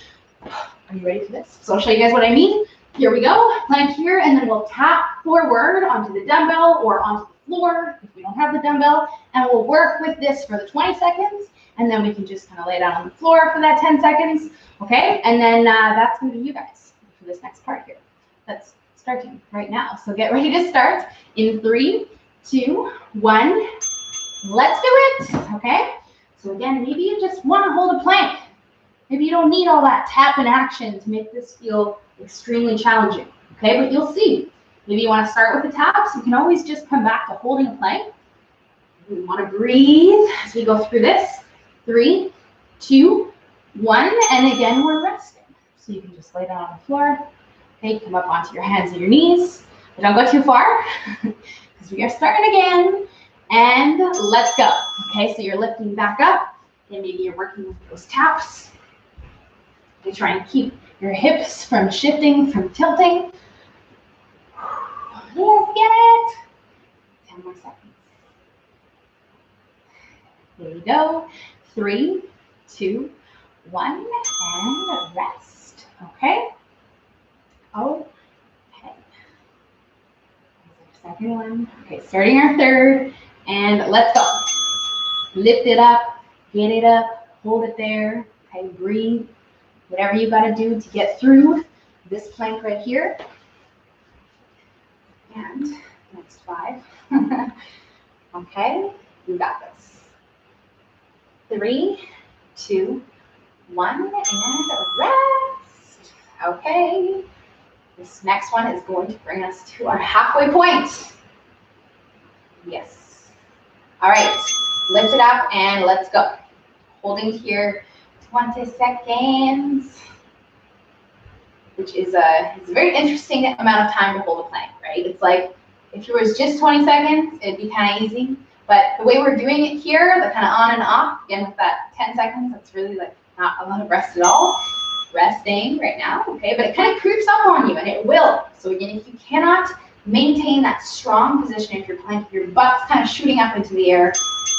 Are you ready for this? So I'll show you guys what I mean. Here we go, plank here, and then we'll tap forward onto the dumbbell or onto the floor if we don't have the dumbbell, and we'll work with this for the 20 seconds. And then we can just kind of lay down on the floor for that 10 seconds, okay? And then that's going to be you guys for this next part here. That's starting right now. So get ready to start in 3, 2, 1. Let's do it, okay? So again, maybe you just want to hold a plank. Maybe you don't need all that tap in action to make this feel extremely challenging, okay? But you'll see. Maybe you want to start with the taps. You can always just come back to holding a plank. We want to breathe as we go through this. 3, 2, 1, and again, we're resting. So you can just lay down on the floor. Okay, come up onto your hands and your knees. But don't go too far, because we are starting again. And let's go. Okay, so you're lifting back up, and maybe you're working with those taps. You try and keep your hips from shifting, from tilting. Let's get it. 10 more seconds. There you go. 3, 2, 1, and rest. Okay? Okay. Second one. Okay, starting our third, and let's go. Lift it up, get it up, hold it there. Okay, breathe. Whatever you got to do to get through this plank right here. And next 5. Okay, you got this. 3, 2, 1, and rest. Okay. This next one is going to bring us to our halfway point. Yes. All right. Lift it up and let's go. Holding here 20 seconds, which is it's a very interesting amount of time to hold a plank, right? It's like if it was just 20 seconds, it'd be kind of easy. But the way we're doing it here, the kind of on and off, again with that 10 seconds, that's really like not a lot of rest at all. Resting right now, okay? But it kind of creeps up on you, and it will. So again, if you cannot maintain that strong position, if your plank, your butt's kind of shooting up into the air,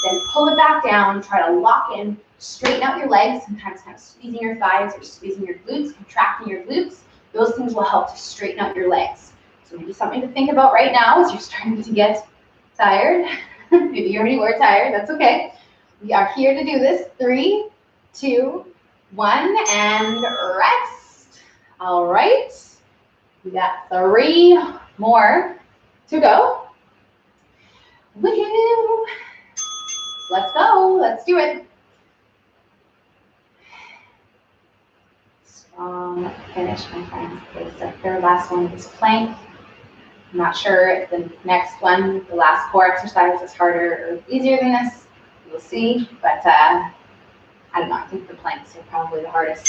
then pull it back down, try to lock in, straighten out your legs, sometimes kind of squeezing your thighs or squeezing your glutes, contracting your glutes. Those things will help to straighten out your legs. So maybe something to think about right now as you're starting to get tired. Maybe you already were tired, that's okay. We are here to do this. 3, 2, 1, and rest. All right. We got 3 more to go. Woohoo! Let's go. Let's do it. Strong finish, my friends. Okay, so their last one is plank. I'm not sure if the next one, the last core exercise, is harder or easier than this. We'll see, but I don't know, I think the planks are probably the hardest.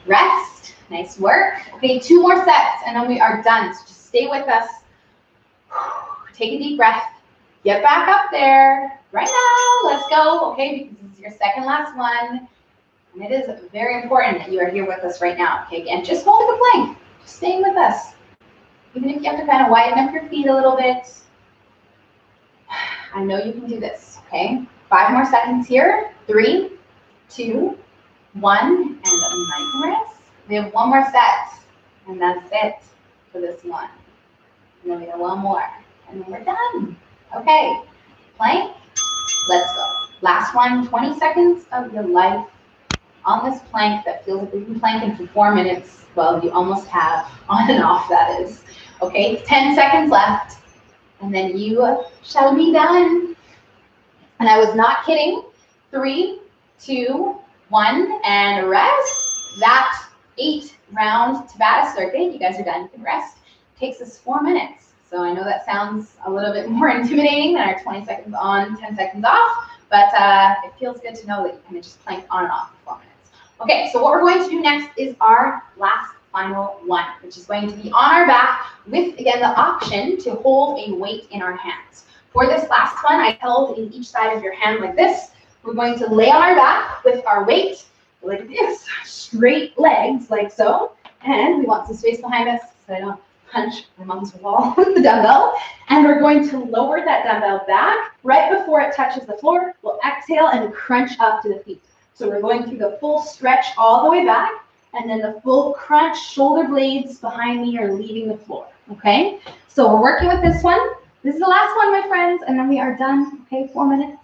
Rest, nice work. Okay, 2 more sets and then we are done. So just stay with us. Take a deep breath. Get back up there. Right now, let's go, okay, because this is your second last one. And it is very important that you are here with us right now, okay? Again, just holding the plank, just staying with us. Even if you have to kind of widen up your feet a little bit. I know you can do this, okay? 5 more seconds here. 3, 2, 1, and nice rest. We have 1 more set, and that's it for this one. And then we have 1 more, and then we're done. Okay, plank, let's go. Last one, 20 seconds of your life on this plank that feels like we've been planking for 4 minutes. Well, you almost have, on and off that is. Okay, 10 seconds left, and then you shall be done. And I was not kidding. 3, 2, 1, and rest. That 8-round Tabata circuit, you guys are done, you can rest, takes us 4 minutes. So I know that sounds a little bit more intimidating than our 20 seconds on, 10 seconds off, but it feels good to know that you kind of just plank on and off for 4 minutes. Okay, so what we're going to do next is our last final one, which is going to be on our back with, again, the option to hold a weight in our hands. For this last one, I held in each side of your hand like this. We're going to lay on our back with our weight like this, straight legs like so, and we want some space behind us so I don't punch my mom's wall with the dumbbell. And we're going to lower that dumbbell back right before it touches the floor. We'll exhale and crunch up to the feet. So we're going through the full stretch all the way back, and then the full crunch, shoulder blades behind me are leaving the floor, okay? So we're working with this one. This is the last one, my friends, and then we are done, okay? 4 minutes.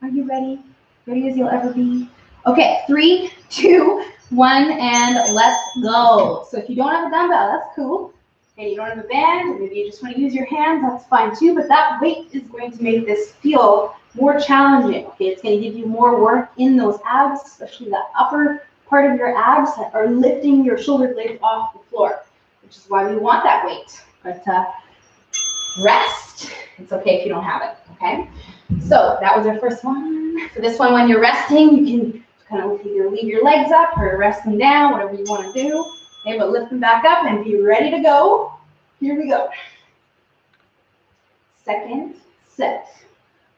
Are you ready? Ready as you'll ever be? Okay, 3, 2, 1, and let's go. So if you don't have a dumbbell, that's cool. Okay, you don't have a band, or maybe you just want to use your hands, that's fine too, but that weight is going to make this feel more challenging, okay? It's going to give you more work in those abs, especially that upper part of your abs that are lifting your shoulder blades off the floor, which is why we want that weight. But rest, it's okay if you don't have it, okay? So that was our first one. For this one, when you're resting, you can kind of either leave your legs up or rest them down, whatever you want to do. Okay, but lift them back up and be ready to go. Here we go. Second set.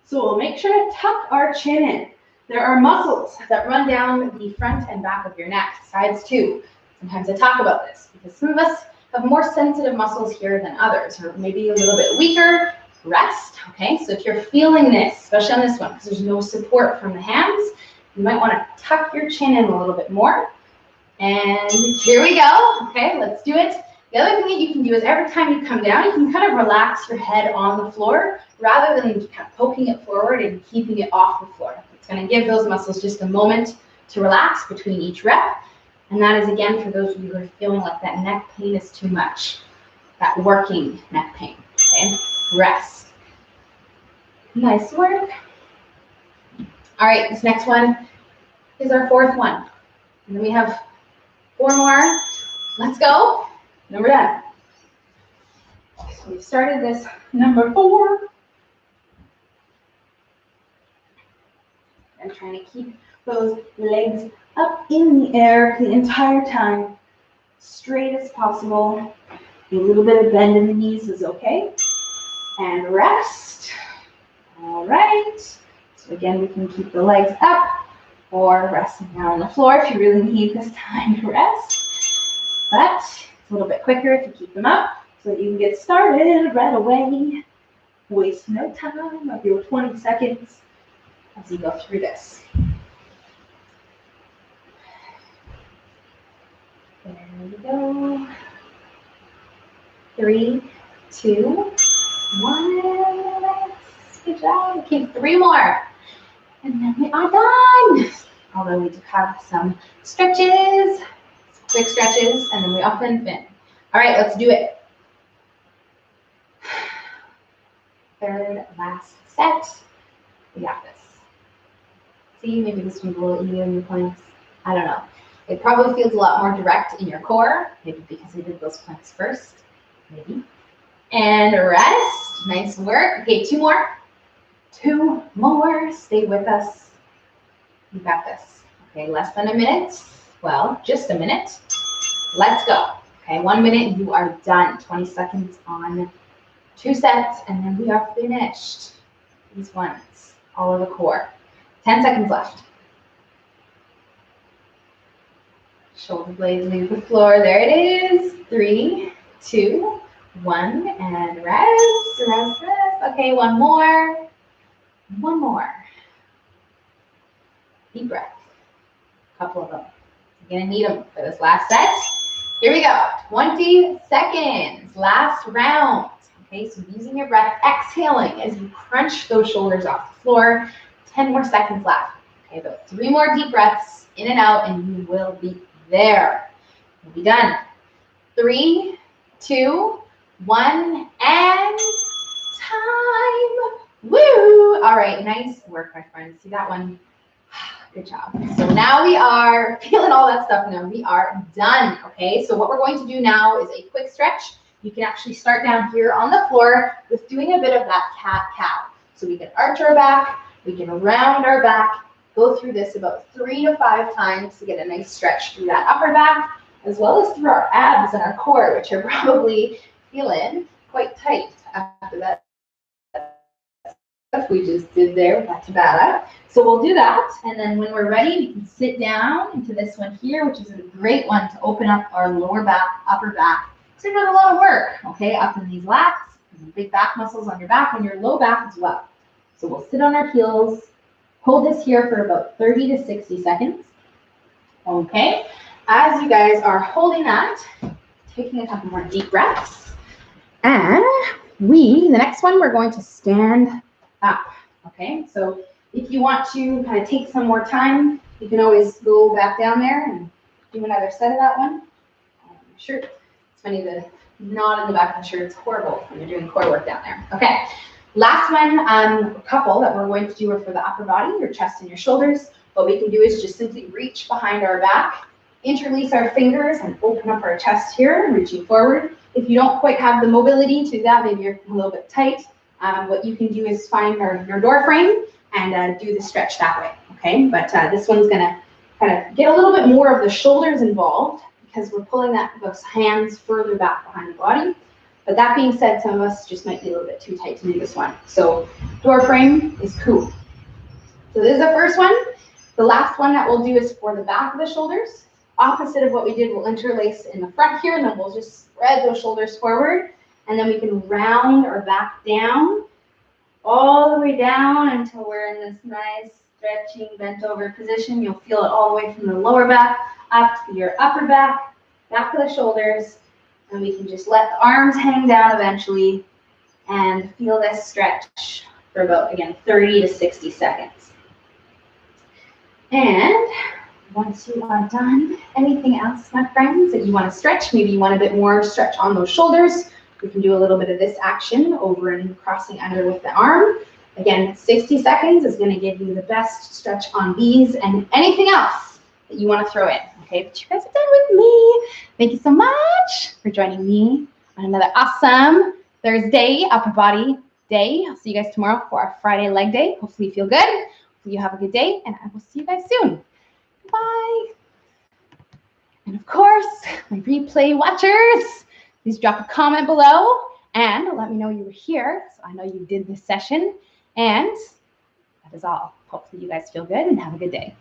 So we'll make sure to tuck our chin in. There are muscles that run down the front and back of your neck, sides too. Sometimes I talk about this because some of us have more sensitive muscles here than others, or maybe a little bit weaker. Rest, okay? So if you're feeling this, especially on this one, because there's no support from the hands, you might want to tuck your chin in a little bit more. And here we go. Okay, let's do it. The other thing that you can do is every time you come down, you can kind of relax your head on the floor rather than kind of poking it forward and keeping it off the floor. It's going to give those muscles just a moment to relax between each rep. And that is, again, for those of you who are feeling like that neck pain is too much, that working neck pain. Okay, rest. Nice work. All right, this next one is our 4th one. And then we have 4 more. Let's go. And we're done. So we started this number 4. And trying to keep those legs up in the air the entire time, straight as possible. A little bit of bend in the knees is okay. And rest. All right. So again, we can keep the legs up or resting down on the floor if you really need this time to rest. But it's a little bit quicker if you keep them up so that you can get started right away. Waste no time of your 20 seconds as you go through this. There we go. 3, 2, 1. Good job. Keep 3 more. And then we are done. Although we do have some stretches, quick stretches, and then we up and fin. All right, let's do it. 3rd, last set. We got this. See, maybe this one's a little easier in your planks. I don't know. It probably feels a lot more direct in your core, maybe because we did those planks first, maybe. And rest. Nice work. Okay, 2 more. 2 more. Stay with us. You got this. Okay, less than a minute. Well, just a minute. Let's go. Okay, 1 minute, you are done. 20 seconds on 2 sets, and then we are finished. These ones, all of the core. 10 seconds left. Shoulder blades leave the floor. There it is. 3, 2, 1, and rest, rest, rest. Okay, one more. One more. Deep breath. A couple of them. You're gonna need them for this last set. Here we go. 20 seconds. Last round. Okay, so using your breath, exhaling as you crunch those shoulders off the floor. 10 more seconds left. Okay, about 3 more deep breaths in and out, and you will be there. You'll be done. 3, 2, 1, and time. Woo! All right, nice work, my friends. See that one? Good job. So now we are feeling all that stuff now. We are done, okay? So what we're going to do now is a quick stretch. You can actually start down here on the floor with doing a bit of that cat-cow. So we can arch our back, we can round our back, go through this about 3 to 5 times to get a nice stretch through that upper back, as well as through our abs and our core, which are probably feeling quite tight after that stuff we just did there with that Tabata. So we'll do that, and then when we're ready, we can sit down into this one here, which is a great one to open up our lower back, upper back. So you're doing a lot of work, okay, up in these lats, and big back muscles on your back and your low back as well. So we'll sit on our heels, hold this here for about 30 to 60 seconds. Okay, as you guys are holding that, taking a couple more deep breaths, and the next one, we're going to stand up, okay? So if you want to kind of take some more time, you can always go back down there and do another set of that one. Sure, it's funny the knot in the back of the shirt. It's horrible when you're doing core work down there. Okay, last one, a couple that we're going to do are for the upper body, your chest and your shoulders. What we can do is just simply reach behind our back, interlace our fingers, and open up our chest here, reaching forward. If you don't quite have the mobility to do that, maybe you're a little bit tight, what you can do is find your door frame and do the stretch that way, okay? But this one's gonna kind of get a little bit more of the shoulders involved because we're pulling those hands further back behind the body. But that being said, some of us just might be a little bit too tight to do this one. So door frame is cool. So this is the first one. The last one that we'll do is for the back of the shoulders. Opposite of what we did, we'll interlace in the front here, and then we'll just spread those shoulders forward. And then we can round our back down, all the way down until we're in this nice stretching bent over position. You'll feel it all the way from the lower back up to your upper back, back of the shoulders. And we can just let the arms hang down eventually and feel this stretch for about, again, 30 to 60 seconds. And once you are done, anything else, my friends, that you want to stretch? Maybe you want a bit more stretch on those shoulders. We can do a little bit of this action over and crossing under with the arm. Again, 60 seconds is going to give you the best stretch on these and anything else that you want to throw in. Okay, but you guys are done with me. Thank you so much for joining me on another awesome Thursday upper body day. I'll see you guys tomorrow for our Friday leg day. Hopefully you feel good. Hopefully you have a good day, and I will see you guys soon. Bye. And of course, my replay watchers, please drop a comment below and let me know you were here so I know you did this session. And that is all. Hopefully you guys feel good and have a good day.